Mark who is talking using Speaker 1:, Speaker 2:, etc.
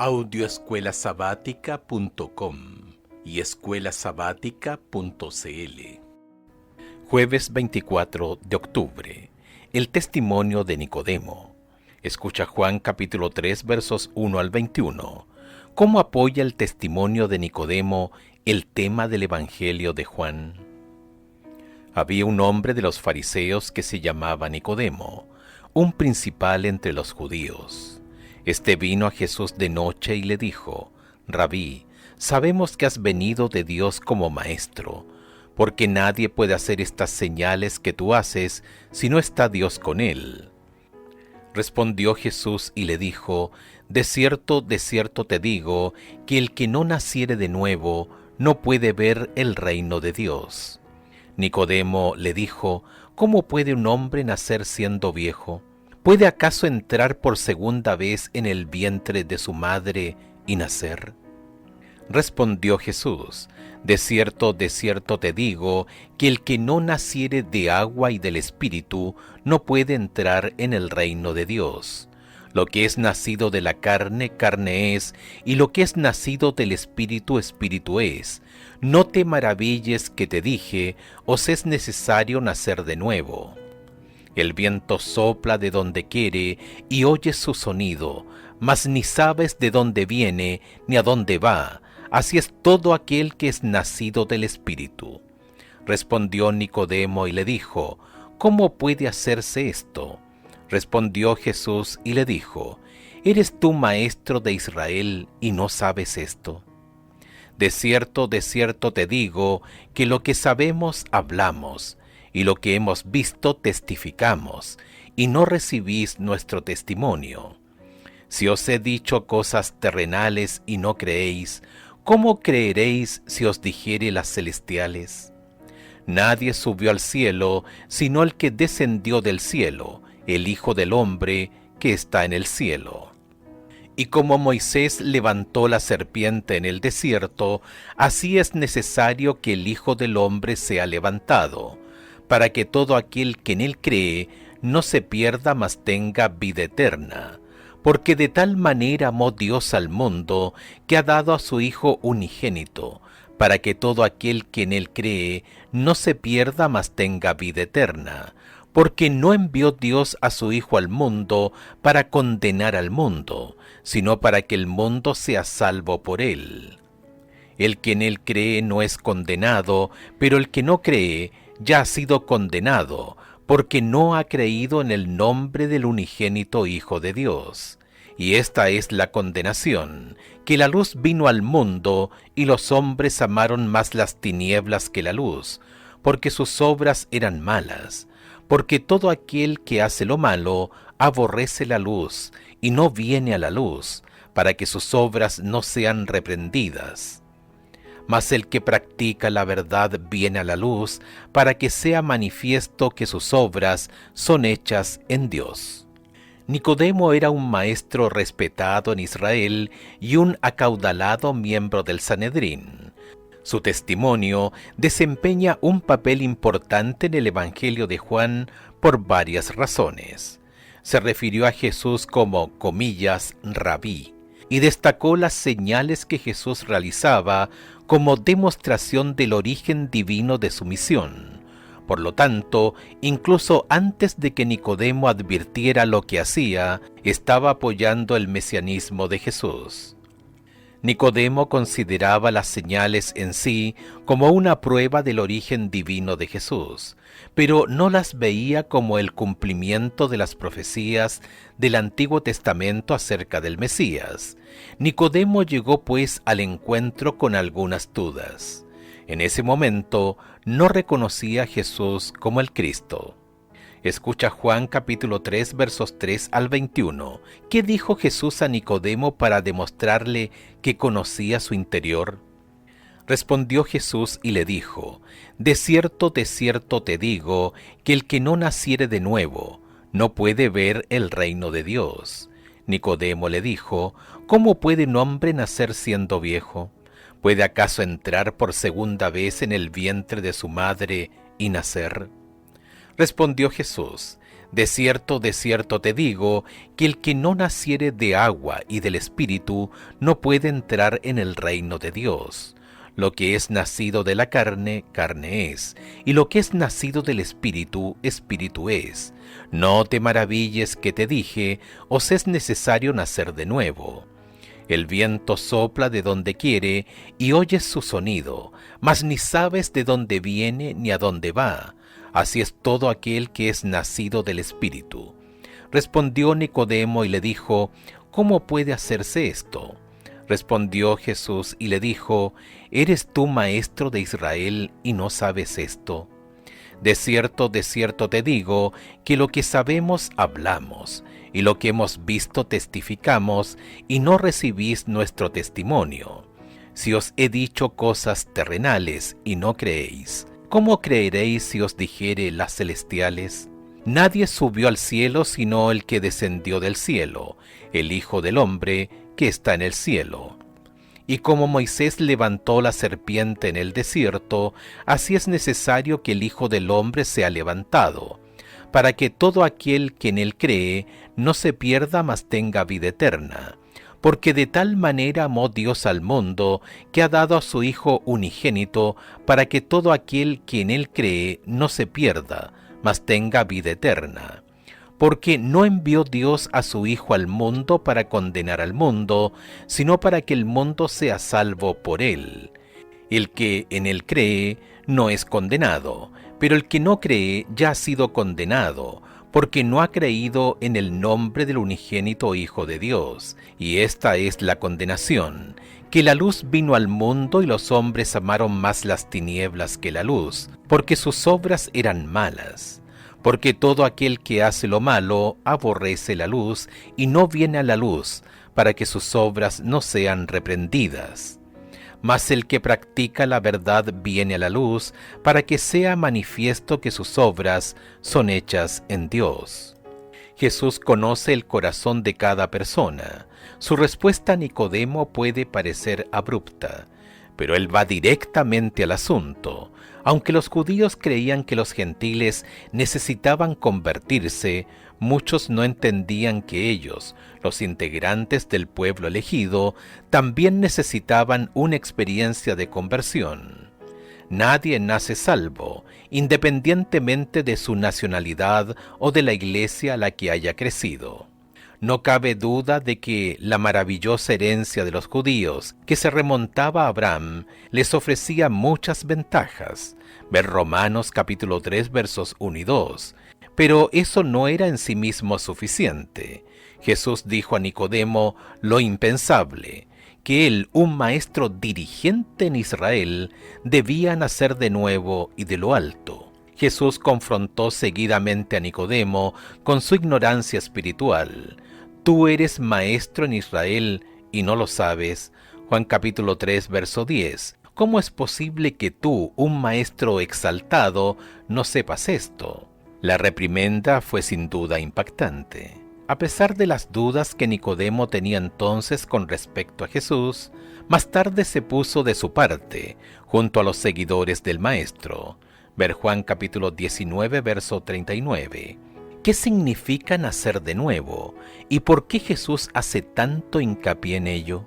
Speaker 1: Audioescuelasabática.com y escuelasabática.cl. Jueves 24 de octubre. El testimonio de Nicodemo. Escucha Juan capítulo 3 versos 1 al 21. ¿Cómo apoya el testimonio de Nicodemo el tema del Evangelio de Juan? Había un hombre de los fariseos que se llamaba Nicodemo, un principal entre los judíos. Este vino a Jesús de noche y le dijo: Rabí, sabemos que has venido de Dios como maestro, porque nadie puede hacer estas señales que tú haces si no está Dios con él. Respondió Jesús y le dijo: de cierto te digo, que el que no naciere de nuevo no puede ver el reino de Dios. Nicodemo le dijo: ¿cómo puede un hombre nacer siendo viejo? ¿Puede acaso entrar por segunda vez en el vientre de su madre y nacer? Respondió Jesús: de cierto te digo, que el que no naciere de agua y del Espíritu no puede entrar en el reino de Dios. Lo que es nacido de la carne, carne es, y lo que es nacido del Espíritu, Espíritu es. No te maravilles que te dije: os es necesario nacer de nuevo. El viento sopla de donde quiere y oyes su sonido, mas ni sabes de dónde viene ni a dónde va. Así es todo aquel que es nacido del Espíritu. Respondió Nicodemo y le dijo: ¿cómo puede hacerse esto? Respondió Jesús y le dijo: ¿eres tú maestro de Israel y no sabes esto? De cierto te digo, que lo que sabemos hablamos, y lo que hemos visto testificamos, y no recibís nuestro testimonio. Si os he dicho cosas terrenales y no creéis, ¿cómo creeréis si os dijere las celestiales? Nadie subió al cielo, sino el que descendió del cielo, el Hijo del Hombre que está en el cielo. Y como Moisés levantó la serpiente en el desierto, así es necesario que el Hijo del Hombre sea levantado, para que todo aquel que en él cree no se pierda, mas tenga vida eterna. Porque de tal manera amó Dios al mundo, que ha dado a su Hijo unigénito, para que todo aquel que en él cree no se pierda, mas tenga vida eterna. Porque no envió Dios a su Hijo al mundo para condenar al mundo, sino para que el mundo sea salvo por él. El que en él cree no es condenado, pero el que no cree ya ha sido condenado, porque no ha creído en el nombre del unigénito Hijo de Dios. Y esta es la condenación, que la luz vino al mundo, y los hombres amaron más las tinieblas que la luz, porque sus obras eran malas. Porque todo aquel que hace lo malo aborrece la luz, y no viene a la luz, para que sus obras no sean reprendidas. Mas el que practica la verdad viene a la luz, para que sea manifiesto que sus obras son hechas en Dios. Nicodemo era un maestro respetado en Israel y un acaudalado miembro del Sanedrín. Su testimonio desempeña un papel importante en el Evangelio de Juan por varias razones. Se refirió a Jesús como, comillas, rabí, y destacó las señales que Jesús realizaba como demostración del origen divino de su misión. Por lo tanto, incluso antes de que Nicodemo advirtiera lo que hacía, estaba apoyando el mesianismo de Jesús. Nicodemo consideraba las señales en sí como una prueba del origen divino de Jesús, pero no las veía como el cumplimiento de las profecías del Antiguo Testamento acerca del Mesías. Nicodemo llegó pues al encuentro con algunas dudas. En ese momento no reconocía a Jesús como el Cristo. Escucha Juan capítulo 3 versos 3 al 21. ¿Qué dijo Jesús a Nicodemo para demostrarle que conocía su interior? Respondió Jesús y le dijo: de cierto te digo, que el que no naciere de nuevo no puede ver el reino de Dios. Nicodemo le dijo: ¿cómo puede un hombre nacer siendo viejo? ¿Puede acaso entrar por segunda vez en el vientre de su madre y nacer? Respondió Jesús: de cierto te digo, que el que no naciere de agua y del Espíritu no puede entrar en el reino de Dios. Lo que es nacido de la carne, carne es, y lo que es nacido del Espíritu, Espíritu es. No te maravilles que te dije, os es necesario nacer de nuevo. El viento sopla de donde quiere, y oyes su sonido, mas ni sabes de dónde viene ni a dónde va. Así es todo aquel que es nacido del Espíritu. Respondió Nicodemo y le dijo, ¿cómo puede hacerse esto? Respondió Jesús y le dijo, ¿eres tú maestro de Israel y no sabes esto? De cierto te digo, que lo que sabemos hablamos, y lo que hemos visto testificamos, y no recibís nuestro testimonio. Si os he dicho cosas terrenales y no creéis, ¿cómo creeréis si os dijere las celestiales? Nadie subió al cielo sino el que descendió del cielo, el Hijo del Hombre que está en el cielo. Y como Moisés levantó la serpiente en el desierto, así es necesario que el Hijo del Hombre sea levantado, para que todo aquel que en él cree no se pierda, mas tenga vida eterna. Porque de tal manera amó Dios al mundo, que ha dado a su Hijo unigénito, para que todo aquel que en él cree no se pierda, mas tenga vida eterna. Porque no envió Dios a su Hijo al mundo para condenar al mundo, sino para que el mundo sea salvo por él. El que en él cree no es condenado, pero el que no cree ya ha sido condenado, porque no ha creído en el nombre del unigénito Hijo de Dios. Y esta es la condenación, que la luz vino al mundo y los hombres amaron más las tinieblas que la luz, porque sus obras eran malas. Porque todo aquel que hace lo malo aborrece la luz y no viene a la luz, para que sus obras no sean reprendidas. Mas el que practica la verdad viene a la luz, para que sea manifiesto que sus obras son hechas en Dios. Jesús conoce el corazón de cada persona. Su respuesta a Nicodemo puede parecer abrupta, pero él va directamente al asunto. Aunque los judíos creían que los gentiles necesitaban convertirse, muchos no entendían que ellos, los integrantes del pueblo elegido, también necesitaban una experiencia de conversión. Nadie nace salvo, independientemente de su nacionalidad o de la iglesia a la que haya crecido. No cabe duda de que la maravillosa herencia de los judíos, que se remontaba a Abraham, les ofrecía muchas ventajas. Ver Romanos capítulo 3 versos 1 y 2. Pero eso no era en sí mismo suficiente. Jesús dijo a Nicodemo lo impensable, que él, un maestro dirigente en Israel, debía nacer de nuevo y de lo alto. Jesús confrontó seguidamente a Nicodemo con su ignorancia espiritual. Tú eres maestro en Israel y no lo sabes. Juan capítulo 3, verso 10. ¿Cómo es posible que tú, un maestro exaltado, no sepas esto? La reprimenda fue sin duda impactante. A pesar de las dudas que Nicodemo tenía entonces con respecto a Jesús, más tarde se puso de su parte, junto a los seguidores del Maestro. Ver Juan capítulo 19, verso 39. ¿Qué significa nacer de nuevo? ¿Y por qué Jesús hace tanto hincapié en ello?